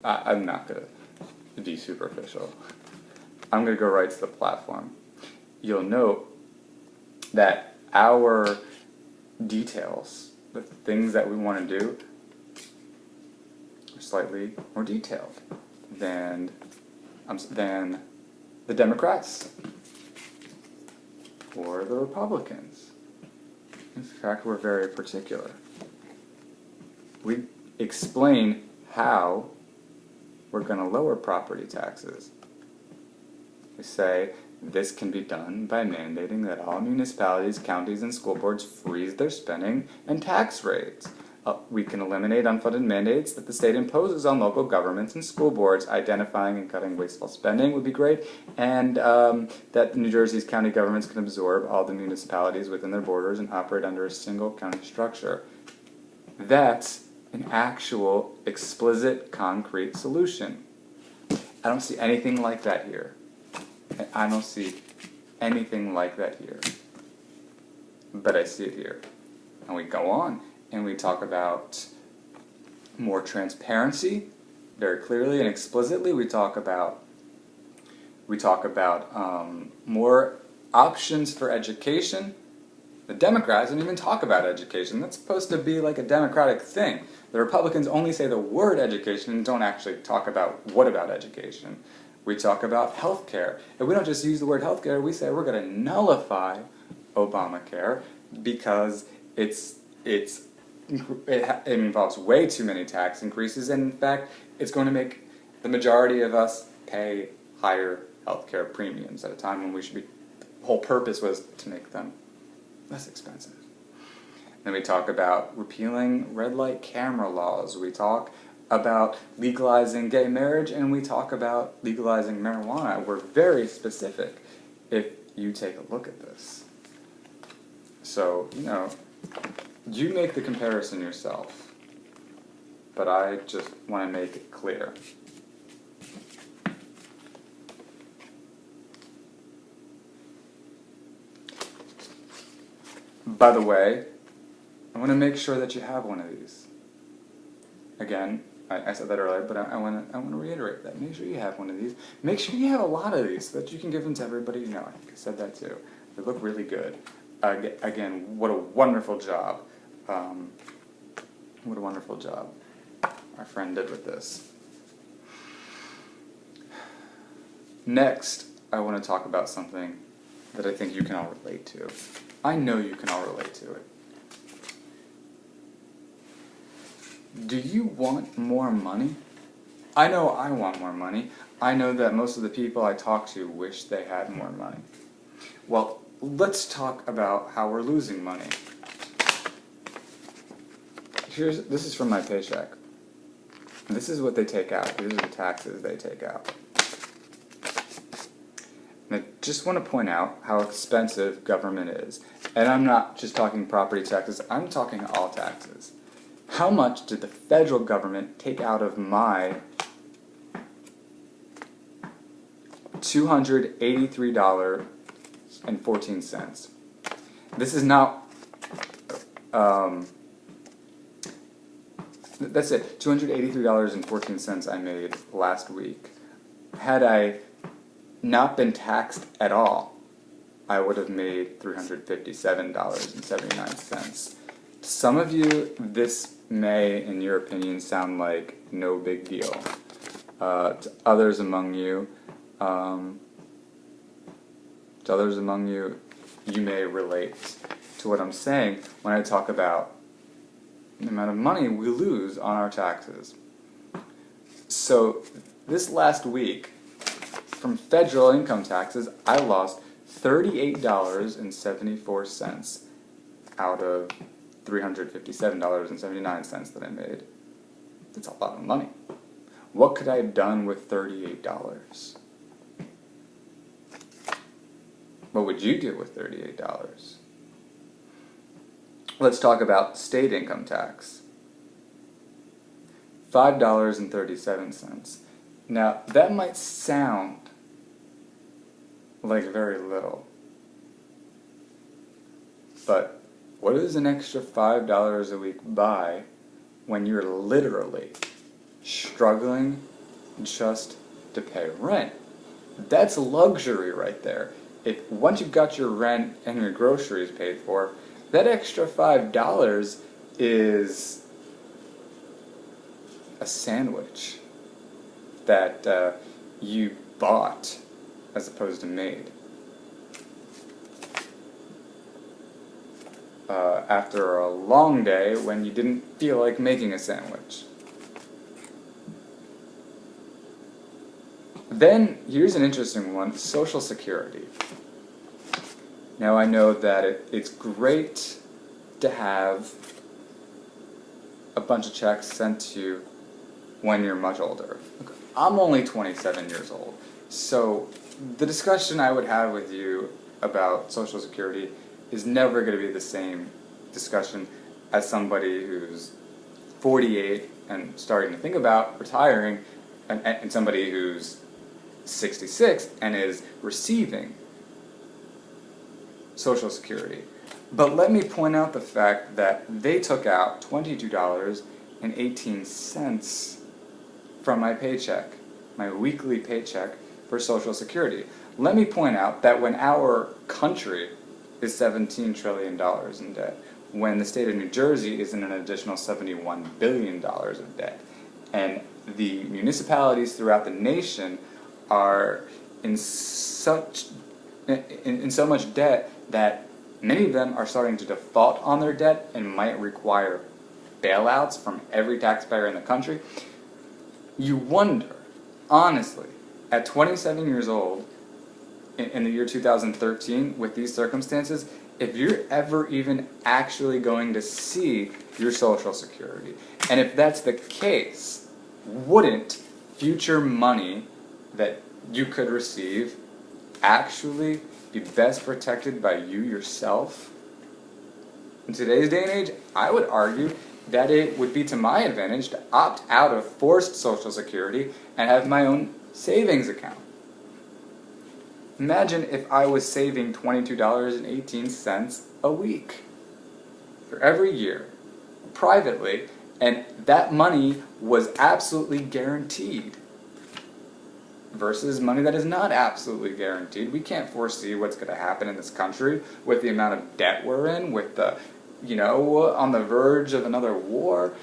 I'm not going to be superficial. I'm going to go right to the platform. You'll note that our details, the things that we want to do, are slightly more detailed than the Democrats or the Republicans. In fact, we're very particular. We explain how we're going to lower property taxes. We say this can be done by mandating that all municipalities, counties, and school boards freeze their spending and tax rates. We can eliminate unfunded mandates that the state imposes on local governments and school boards. Identifying and cutting wasteful spending would be great, and that New Jersey's county governments can absorb all the municipalities within their borders and operate under a single county structure. That's an actual, explicit, concrete solution. I don't see anything like that here. I don't see anything like that here. But I see it here. And we go on and we talk about more transparency, very clearly and explicitly. We talk about more options for education. The Democrats don't even talk about education. That's supposed to be like a democratic thing. The Republicans only say the word education and don't actually talk about what about education. We talk about health care. And we don't just use the word health care, we say we're going to nullify Obamacare because it involves way too many tax increases, and in fact, it's going to make the majority of us pay higher health care premiums at a time when the whole purpose was to make them less expensive. Then we talk about repealing red light camera laws. We talk about legalizing gay marriage, and we talk about legalizing marijuana. We're very specific if you take a look at this. So, you make the comparison yourself, but I just want to make it clear. By the way, I want to make sure that you have one of these. Again, I said that earlier, but I want to reiterate that. Make sure you have one of these. Make sure you have a lot of these so that you can give them to everybody you know. I think I said that too. They look really good. Again, what a wonderful job. What a wonderful job our friend did with this. Next, I want to talk about something that I think you can all relate to. I know you can all relate to it. Do you want more money? I know I want more money. I know that most of the people I talk to wish they had more money. Well, let's talk about how we're losing money. This is from my paycheck. This is what they take out. These are the taxes they take out. And I just want to point out how expensive government is. And I'm not just talking property taxes, I'm talking all taxes. How much did the federal government take out of my $283.14? This is not, that's it, $283.14 I made last week. Had I not been taxed at all, I would have made $357.79. To some of you, this may, in your opinion, sound like no big deal. To others among you, you may relate to what I'm saying when I talk about the amount of money we lose on our taxes. So, this last week, from federal income taxes, I lost $38.74 out of $357.79 that I made. That's a lot of money. What could I have done with $38? What would you do with $38? Let's talk about state income tax. $5.37. Now, that might sound like very little, but what does an extra $5 a week buy when you're literally struggling just to pay rent. That's luxury right there. If once you've got your rent and your groceries paid for, that extra $5 is a sandwich that you bought as opposed to made. After a long day when you didn't feel like making a sandwich. Then, here's an interesting one, Social Security. Now I know that it's great to have a bunch of checks sent to you when you're much older. I'm only 27 years old, so the discussion I would have with you about Social Security is never going to be the same discussion as somebody who's 48 and starting to think about retiring, and somebody who's 66 and is receiving Social Security. But let me point out the fact that they took out $22.18 from my paycheck, my weekly paycheck for Social Security. Let me point out that when our country is $17 trillion in debt, when the state of New Jersey is in an additional $71 billion of debt, and the municipalities throughout the nation are in so much debt that many of them are starting to default on their debt and might require bailouts from every taxpayer in the country, you wonder, honestly, at 27 years old, in the year 2013, with these circumstances, if you're ever even actually going to see your Social Security. And if that's the case, wouldn't future money that you could receive actually be best protected by you yourself? In today's day and age, I would argue that it would be to my advantage to opt out of forced Social Security and have my own savings account. Imagine if I was saving $22.18 a week for every year, privately, and that money was absolutely guaranteed, versus money that is not absolutely guaranteed. We can't foresee what's going to happen in this country with the amount of debt we're in, with the, on the verge of another war.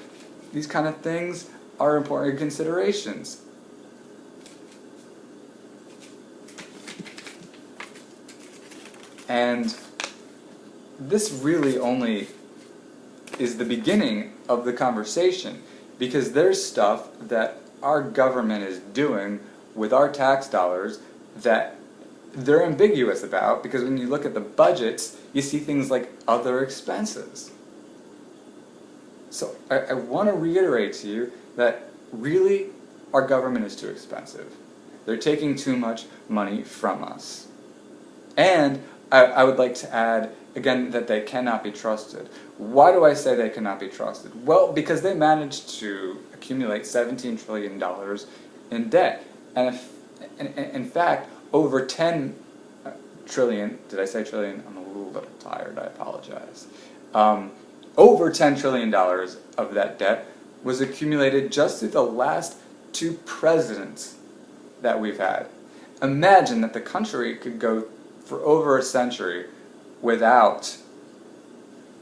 These kind of things are important considerations. And this really only is the beginning of the conversation, because there's stuff that our government is doing with our tax dollars that they're ambiguous about, because when you look at the budgets, you see things like other expenses. So I want to reiterate to you that really our government is too expensive. They're taking too much money from us. And I would like to add, again, that they cannot be trusted. Why do I say they cannot be trusted? Well, because they managed to accumulate $17 trillion in debt. And in fact, over 10 trillion, did I say trillion? I'm a little bit tired, I apologize. Over $10 trillion of that debt was accumulated just through the last 2 presidents that we've had. Imagine that the country could go for over a century without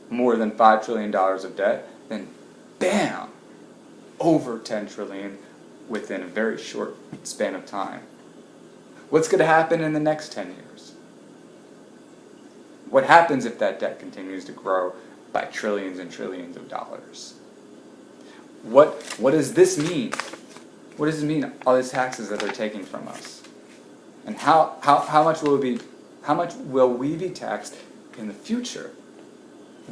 more than $5 trillion of debt, then bam, over 10 trillion within a very short span of time. What's going to happen in the next 10 years? What happens if that debt continues to grow by trillions and trillions of dollars? What does this mean? What does it mean, all these taxes that they're taking from us? And how much will we be taxed in the future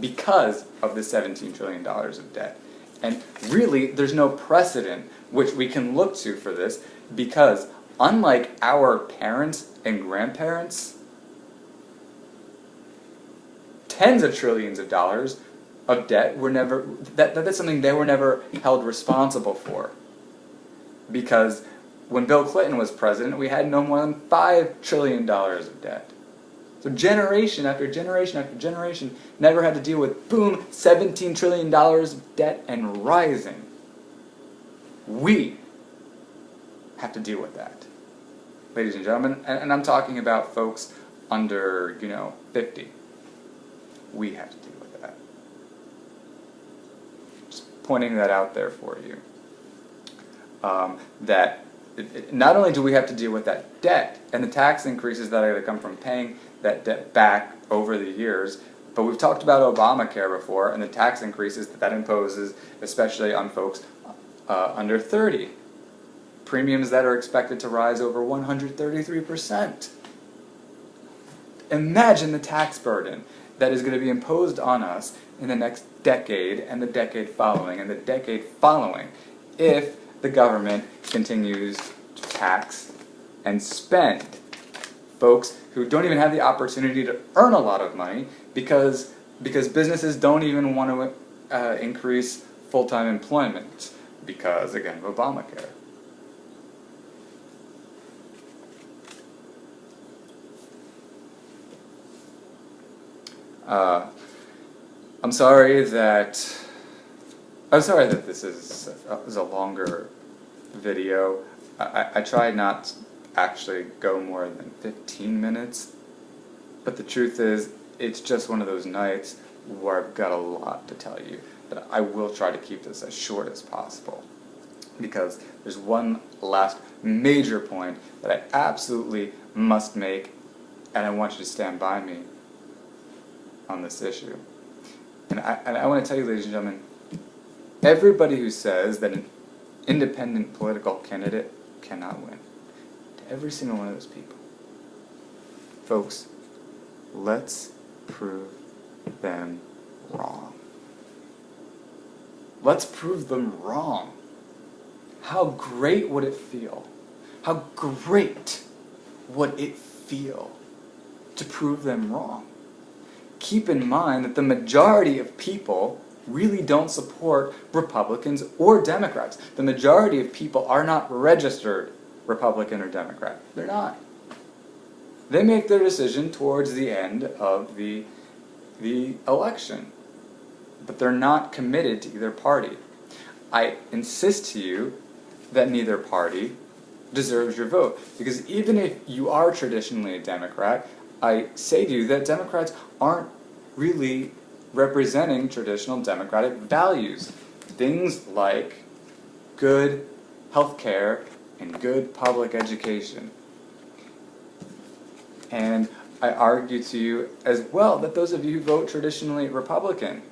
because of the $17 trillion of debt? And really, there's no precedent which we can look to for this, because unlike our parents and grandparents, tens of trillions of dollars of debt were never, that's something they were never held responsible for. Because when Bill Clinton was president, we had no more than $5 trillion of debt. So generation after generation after generation never had to deal with, boom, $17 trillion of debt and rising. We have to deal with that. Ladies and gentlemen, and I'm talking about folks under, 50. We have to deal with that. Just pointing that out there for you. Not only do we have to deal with that debt and the tax increases that are going to come from paying that debt back over the years, but we've talked about Obamacare before and the tax increases that imposes, especially on folks under 30. Premiums that are expected to rise over 133%. Imagine the tax burden that is going to be imposed on us in the next decade and the decade following and the decade following if the government continues to tax and spend folks who don't even have the opportunity to earn a lot of money because businesses don't even want to increase full-time employment because, again, of Obamacare. I'm sorry that this is a longer video. I tried not to actually go more than 15 minutes, but the truth is, it's just one of those nights where I've got a lot to tell you, but I will try to keep this as short as possible, because there's one last major point that I absolutely must make, and I want you to stand by me on this issue. And I want to tell you, ladies and gentlemen, everybody who says that an independent political candidate cannot win, to every single one of those people, folks, let's prove them wrong. Let's prove them wrong. How great would it feel? How great would it feel to prove them wrong? Keep in mind that the majority of people really don't support Republicans or Democrats. The majority of people are not registered Republican or Democrat. They're not. They make their decision towards the end of the election, but they're not committed to either party. I insist to you that neither party deserves your vote, because even if you are traditionally a Democrat, I say to you that Democrats aren't really representing traditional Democratic values. Things like good health care and good public education. And I argue to you as well that those of you who vote traditionally Republican,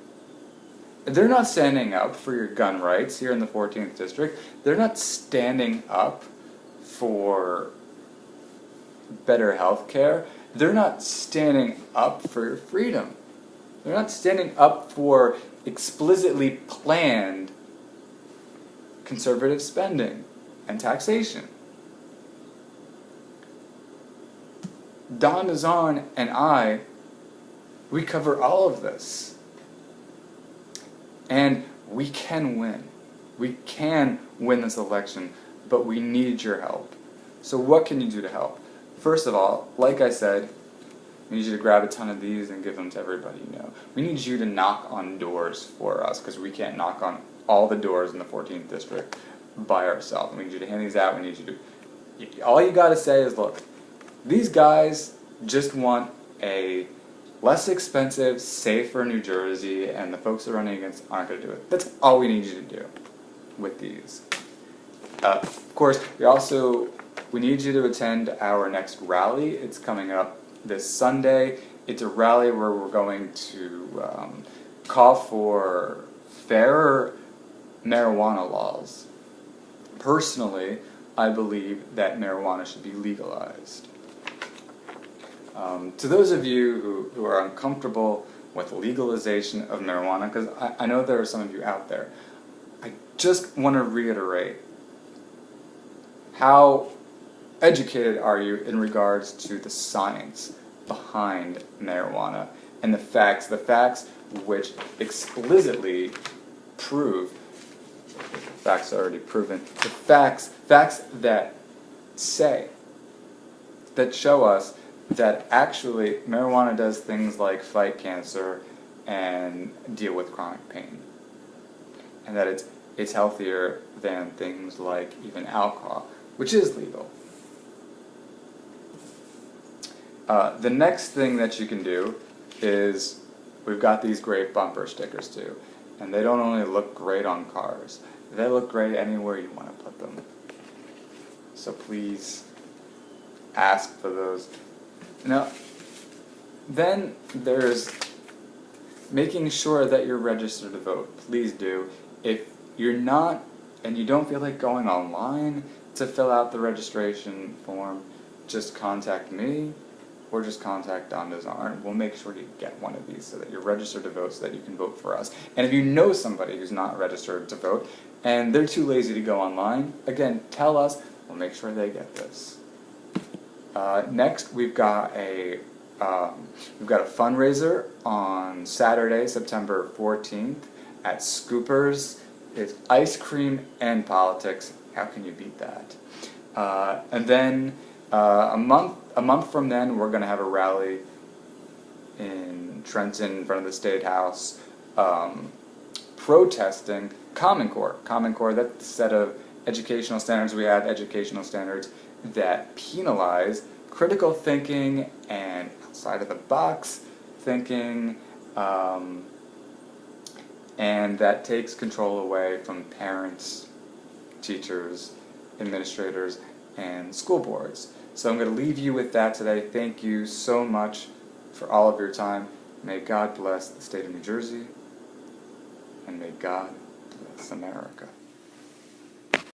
they're not standing up for your gun rights here in the 14th District. They're not standing up for better health care. They're not standing up for your freedom. They're not standing up for explicitly planned conservative spending and taxation. Don Nazan and I, we cover all of this. And we can win. We can win this election, but we need your help. So what can you do to help? First of all, like I said, we need you to grab a ton of these and give them to everybody you know. We need you to knock on doors for us, because we can't knock on all the doors in the 14th District by ourselves. We need you to hand these out. We need you to... All you got to say is, look, these guys just want a less expensive, safer New Jersey, and the folks they're running against aren't going to do it. That's all we need you to do with these. Of course, we need you to attend our next rally. It's coming up this Sunday. It's a rally where we're going to call for fairer marijuana laws. Personally, I believe that marijuana should be legalized. To those of you who are uncomfortable with legalization of marijuana, because I know there are some of you out there, I just want to reiterate, how educated are you in regards to the science behind marijuana and the facts which explicitly prove, facts are already proven, the facts that say, that show us that actually marijuana does things like fight cancer and deal with chronic pain, and that it's healthier than things like even alcohol, which is legal. The next thing that you can do is, we've got these great bumper stickers too, and they don't only look great on cars, they look great anywhere you want to put them. So please ask for those. Now, then there's making sure that you're registered to vote. Please do. If you're not, and you don't feel like going online to fill out the registration form, just contact me, or just contact Don Desarn. We'll make sure you get one of these so that you're registered to vote, so that you can vote for us. And if you know somebody who's not registered to vote, and they're too lazy to go online, again, tell us, we'll make sure they get this. Next, we've got a fundraiser on Saturday, September 14th at Scoopers. It's ice cream and politics. How can you beat that? And then a month from then, we're going to have a rally in Trenton in front of the State House, protesting Common Core. Common Core, that's the set of educational standards we have, educational standards that penalize critical thinking and outside-of-the-box thinking, and that takes control away from parents, teachers, administrators, and school boards. So I'm going to leave you with that today. Thank you so much for all of your time. May God bless the state of New Jersey, and may God bless America.